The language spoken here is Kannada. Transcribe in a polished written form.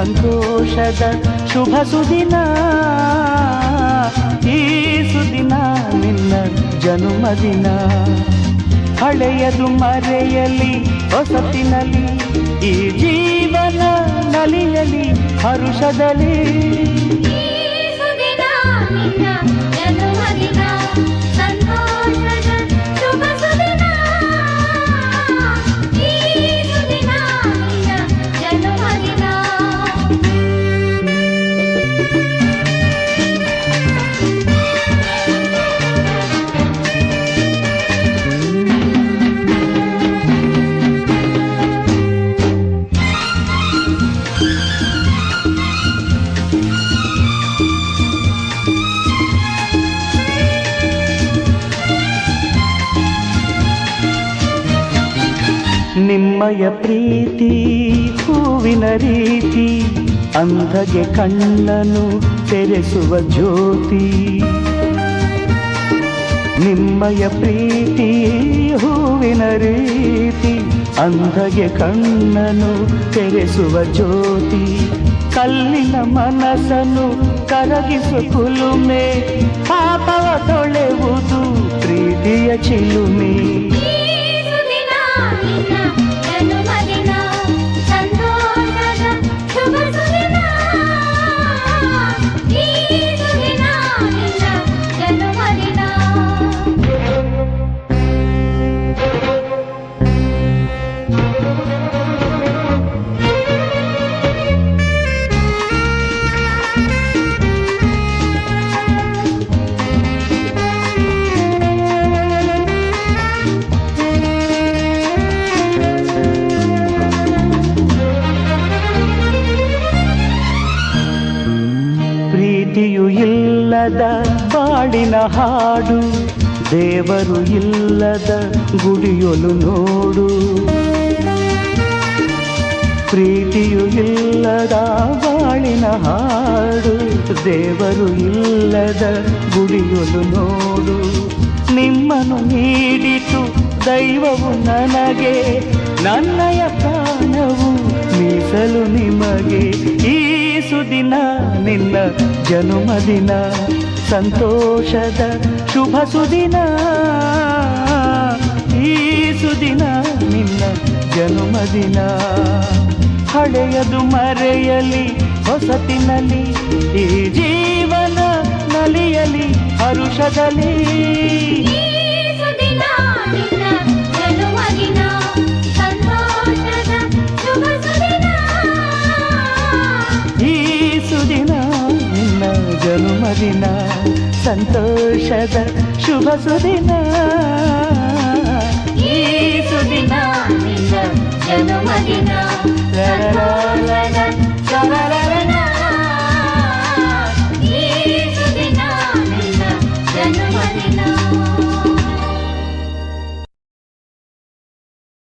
ಸಂತೋಷದ ಶುಭ ಸುದಿನ. ಈ ಸುದಿನ ನಿನ್ನ ಜನುಮದಿನ. ಹಳೆಯದು ಮರೆಯಲಿ ಹೊಸತಿನಲ್ಲಿ, ಈ ಜೀವನ ನಲಿಯಲಿ ಹರುಷದಲ್ಲಿ. ನಿಮ್ಮಯ ಪ್ರೀತಿ ಹೂವಿನ ರೀತಿ, ಅಂಧಗೆ ಕಣ್ಣನು ತೆರೆಸುವ ಜ್ಯೋತಿ. ನಿಮ್ಮಯ ಪ್ರೀತಿ ಹೂವಿನ ರೀತಿ, ಅಂಧಗೆ ಕಣ್ಣನು ತೆರೆಸುವ ಜ್ಯೋತಿ. ಕಲ್ಲಿನ ಮನಸ್ಸನ್ನು ಕರಗಿಸು ಕುಲುಮೆ, ಪಾಪವ ತೊಳೆವುದು ಪ್ರೀತಿಯ ಚಿಲುಮೆ. ಪ್ರೀತಿಯು ಇಲ್ಲದ ಬಾಳಿನ ಹಾಡು, ದೇವರು ಇಲ್ಲದ ಗುಡಿಯೊಲು ನೋಡು. ಪ್ರೀತಿಯು ಇಲ್ಲದ ಬಾಳಿನ ಹಾಡು, ದೇವರು ಇಲ್ಲದ ಗುಡಿಯೊಲು ನೋಡು. ನಿಮ್ಮನ್ನು ನೀಡಿತು ದೈವವು ನನಗೆ, ನನ್ನಯ ಪ್ರಾಣವು ಮೀಸಲು ನಿಮಗೆ. ಈ ಸುದಿನ ನಿನ್ನ ಜನುಮದಿನ, ಸಂತೋಷದ ಶುಭ ಸುದಿನ. ಈ ಸುದಿನ ನಿನ್ನ ಜನುಮದಿನ. ಹಳೆಯದು ಮರೆಯಲಿ ಹೊಸತಿನಲ್ಲಿ, ಈ ಜೀವನ ನಲಿಯಲಿ ಹರುಷದಲ್ಲಿ. ಈ ಸುದಿನ ನಿನ್ನ ಜನುಮದಿನ, ಸಂತೋಷದ ಶುಭ ಸುದಿನ.